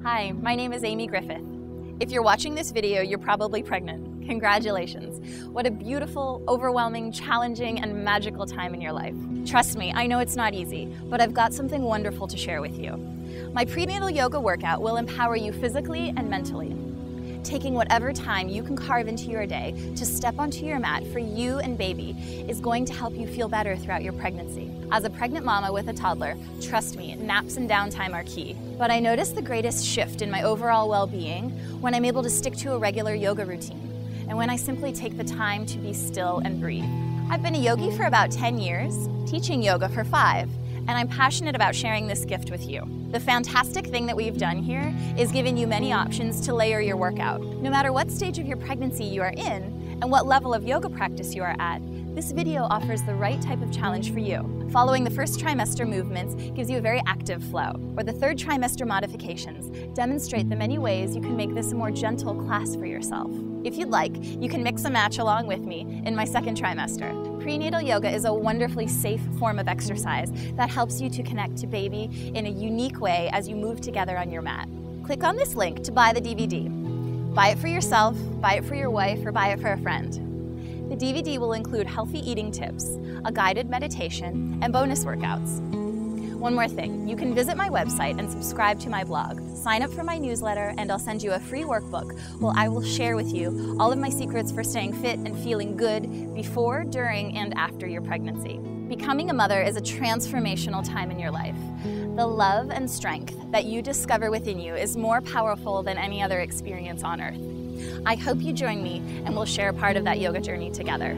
Hi, my name is Amy Griffith. If you're watching this video, you're probably pregnant. Congratulations. What a beautiful, overwhelming, challenging, and magical time in your life. Trust me, I know it's not easy, but I've got something wonderful to share with you. My prenatal yoga workout will empower you physically and mentally, taking whatever time you can carve into your day to step onto your mat for you and baby is going to help you feel better throughout your pregnancy. As a pregnant mama with a toddler, trust me, naps and downtime are key. But I notice the greatest shift in my overall well-being when I'm able to stick to a regular yoga routine and when I simply take the time to be still and breathe. I've been a yogi for about 10 years, teaching yoga for 5, and I'm passionate about sharing this gift with you. The fantastic thing that we've done here is given you many options to layer your workout. No matter what stage of your pregnancy you are in and what level of yoga practice you are at, this video offers the right type of challenge for you. Following the first trimester movements gives you a very active flow, where the third trimester modifications demonstrate the many ways you can make this a more gentle class for yourself. If you'd like, you can mix and match along with me in my second trimester. Prenatal yoga is a wonderfully safe form of exercise that helps you to connect to baby in a unique way as you move together on your mat. Click on this link to buy the DVD. Buy it for yourself, buy it for your wife, or buy it for a friend. The DVD will include healthy eating tips, a guided meditation, and bonus workouts. One more thing, you can visit my website and subscribe to my blog. Sign up for my newsletter and I'll send you a free workbook where I will share with you all of my secrets for staying fit and feeling good before, during, and after your pregnancy. Becoming a mother is a transformational time in your life. The love and strength that you discover within you is more powerful than any other experience on earth. I hope you join me and we'll share part of that yoga journey together.